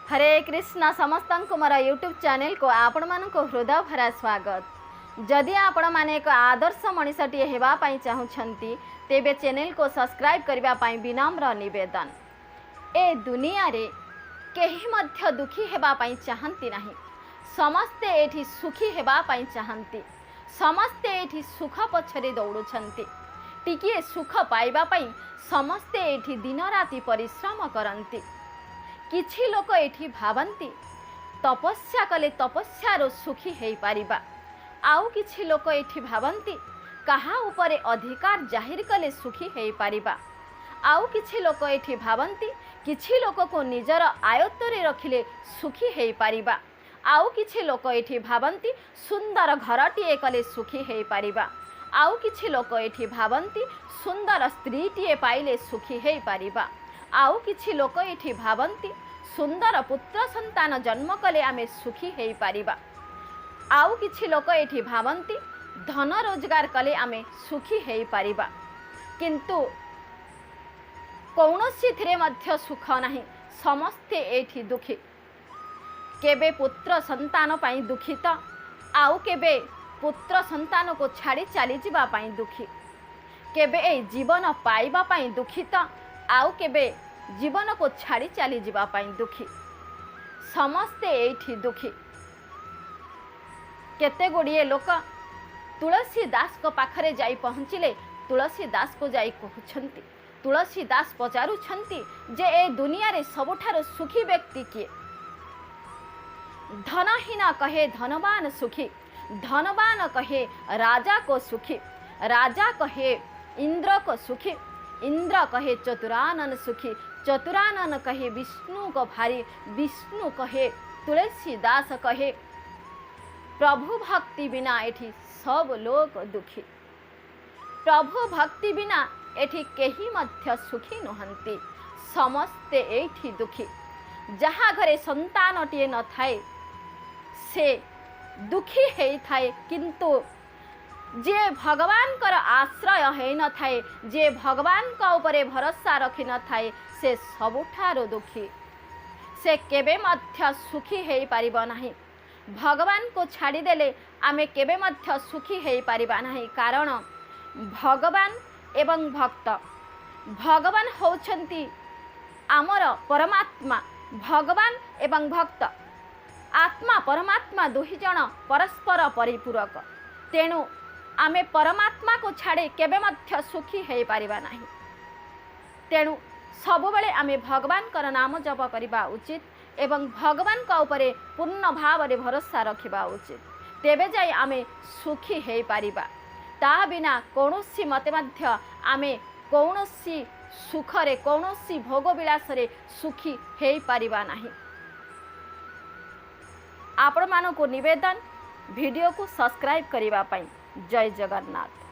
हरे कृष्ण समस्त को मोर YouTube channel को आपण मान को हृदय भरा स्वागत। जदि आपण माने एक आदर्श मनीषटी हेबाई चाहूँगी तेबे चैनल को सब्सक्राइब करने विनम्र निवेदन। ए दुनिया रे केही मध्य दुखी हेबाई चाहती नहीं, समस्ते एठी सुखी हेबाई चाहती, समस्ते एठी सुख पछरे दौड़ुछंती। टिकिए सुख पाइबा पई समस्ते एठी दिन राति परिश्रम करंती। किछि लोक एठी भावंती तपस्या कले तपस्यार सुखी हेई पारिबा, आउ किछि लोक एठी भावंती कहा उपरे अधिकार जाहिर कले सुखी हेई पारिबा, आउ किछि लोक एठी भावंती किछि लोक को निजर आयत्तरे रखिले सुखी हेई पारिबा, आउ किछि लोक एठी भावंती सुंदर घरटीए कले सुखी हेई पारिबा, आउ किछि लोक एठी भावंती सुंदर स्त्रीटीए पाइले सुखी हेई पारिबा, आउ किछि लोक एठी भावंती सुंदर पुत्र संतान जन्म कले आमे सुखी हेई पारिबा, आउ किछि लोक एठी भावंती धन रोजगार कले आमे सुखी हेई पारिबा। किंतु कौनसी थिरे मध्य सुख नाही, समस्ते एठी दुखी। केबे पुत्र संतान पाई दुखित, आउ केबे पुत्र संतान को छाड़ी चली जीवा पाई दुखी, केबे ए जीवन पाइबा पाई दुखित, आउ केबे जीवन को छाड़ी चली जीवा पाई दुखी। समस्ते एठी दुखी। केते गुड़िए लोक तुलसी दास को पाखरे जाई पहुँचिले तुलसी दास को जाई कहउछंती, तुलसी दास पचारुछंती जे ए दुनिया रे सबुठारो सुखी व्यक्ति किए। धनहीन कहे धनवान सुखी, धनवान कहे राजा को सुखी, राजा कहे इंद्र को सुखी, इंद्र कहे चतुरानन सुखी, चतुरानन कहे विष्णु को भारी, विष्णु कहे तुलसी दास कहे प्रभु भक्ति बिना एठी सब लोग दुखी। प्रभु भक्ति बिना एठी केही मध्य सुखी नुहंती, समस्ते एठी दुखी। जहाँ घरे संतानटीए न थाए से दुखी हेई थाए, किंतु जे भगवान कर आश्रय है न थाए, जे भगवान का ऊपर भरोसा रखी न थाए से सबुठारो दुखी। से केबे मध्य सुखी हेई पारिबा नाही। भगवान को छाड़ी देले आमे केबे मध्य सुखी हेई पारिबा नाही, कारण भगवान एवं भक्त, भगवान होउछंती आमर परमात्मा, भगवान एवं भक्त आत्मा परमात्मा दुही जण परस्पर परिपूरक। तेणु आमे परमात्मा को छाड़े केबे मध्य सुखी हेई पारिबा नाही। तेणु सबुबले आमे भगवान कर नाम जप करिबा उचित एवं भगवान का ऊपर पूर्ण भाव रे भरोसा रखिबा उचित, तेबे जाई आमे सुखी हेई पारिबा। ता बिना कौनसी मते मध्य आमे कौनसी सुख रे कौनसी भोग विलास रे सुखी हेई पारिबा नाही। आपण मानको निवेदन वीडियो को सब्सक्राइब करिबा पई। जय जगन्नाथ।